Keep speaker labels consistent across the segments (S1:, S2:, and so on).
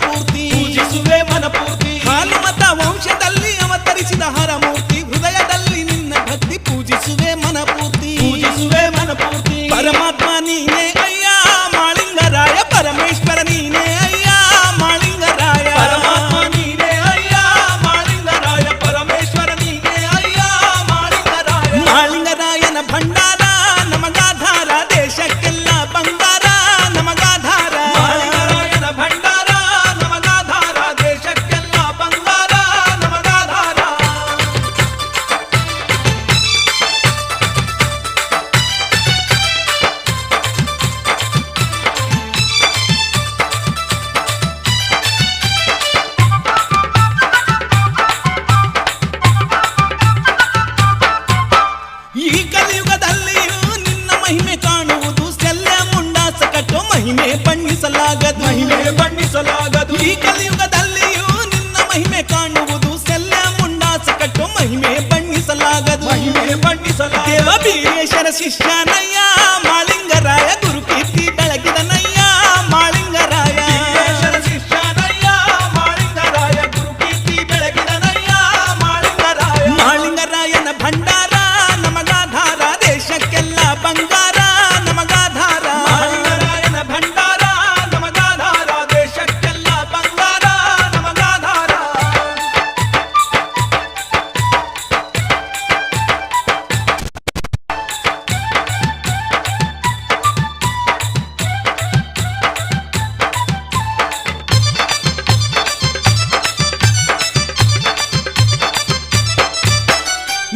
S1: ಮನಪೂರ್ತಿ
S2: ಪೂಜಿಸುವೆ ಮನಪೂರ್ತಿ
S1: ಹಾಲು ಮತ ವಂಶದಲ್ಲಿ ಅವತರಿಸಿದ ಹರಮೂರ್ತಿ ಹೃದಯದಲ್ಲಿ ನಿನ್ನ ಭಕ್ತಿ ಪೂಜಿಸುವೆ ಮನಪೂರ್ತಿ
S2: ಪೂಜಿಸುವೆ ಮನಪೂರ್ತಿ
S1: ಪರಮಾತ್ಮ ನೀನೇ ಅಯ್ಯ ಮಾಳಿಂಗರಾಯ ಪರಮೇಶ್ವರ ನೀನೇ ಅಯ್ಯ ಮಾಳಿಂಗರಾಯ
S2: ಪರಮಾತ್ಮ ನೀನೇ ಅಯ್ಯ ಮಾಳಿಂಗರಾಯ ಪರಮೇಶ್ವರ ನೀನೇ ಅಯ್ಯ ಮಾಳಿಂಗರಾಯ
S1: ಮಾಳಿಂಗರಾಯನ ಭಂಡಾರ ನಮಗಾಧಾರ ದೇಶಕ್ಕೆಲ್ಲ ಬಂಗಾರ ನಮಗಾಧಾರ
S2: ಮಾಳಿಂಗರಾಯನ ಭಂಡಾರ ನಮಗಾಧಾರ ದೇಶಕ್ಕೆಲ್ಲ ಬಂಗಾರ ನಮಗಾಧಾರ
S1: ಈ ಕಲಿಯುಗದಲ್ಲಿಯೂ ನಿನ್ನ ಮಹಿಮೆ ಕಾಣುವುದು ಶಲ್ಯ ಮುಂಡಾಸ ಕಟ್ಟೋ ಮಹಿಮೆ ಬಣ್ಣಿಸಲಾಗದು
S2: ಮಹಿಮೆ ಬಣ್ಣಿಸಲಾಗದು
S1: ಈ ಕಲಿಯುಗದಲ್ಲಿಯೂ ನಿನ್ನ ಮಹಿಮೆ ಕಾಣುವುದು ಶಲ್ಯ ಮುಂಡಾಸ ಕಟ್ಟೋ ಮಹಿಮೆ ಬಣ್ಣಿಸಲಾಗದು
S2: ಮಹಿಮೆ ಬಣ್ಣಿಸಲಾಗದು
S1: ದೇವ ಬೀರೇಶರ ಶಿಷ್ಯನಯ್ಯ ಮಾಳಿಂಗರಾಯ ಗುರುಕೀರ್ತಿ ಬೆಳಗಿದನಯ್ಯ ಮಾಳಿಂಗರಾಯ
S2: ವೀರೇಶರ ಶಿಷ್ಯನಯ್ಯ ಮಾಳಿಂಗರಾಯ ಗುರುಕೀರ್ತಿ ಬೆಳಗಿದನಯ್ಯ ಮಾಳಿಂಗರಾಯ
S1: ಮಾಳಿಂಗರಾಯನ ಭಂಡಾರ ನಮಗಾಧಾರ ದೇಶಕ್ಕೆಲ್ಲ ಬಂಗಾರ ನಮಗಾಧಾರ
S2: ಮಾಳಿಂಗರಾಯನ ಭಂಡಾರ ನಮಗಾಧಾರ ದೇಶಕ್ಕೆಲ್ಲ ಬಂಗಾರ ನಮಗಾಧಾರ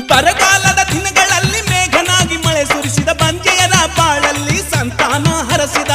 S1: ಬರಗಾಲದ ದಿನಗಳಲ್ಲಿ ಮೇಘನಾಗಿ ಮಳೆ ಸುರಿಸಿದ ಬಂಜೆಯರ ಬಾಳಲ್ಲಿ ಸಂತಾನ ಹರಸಿದ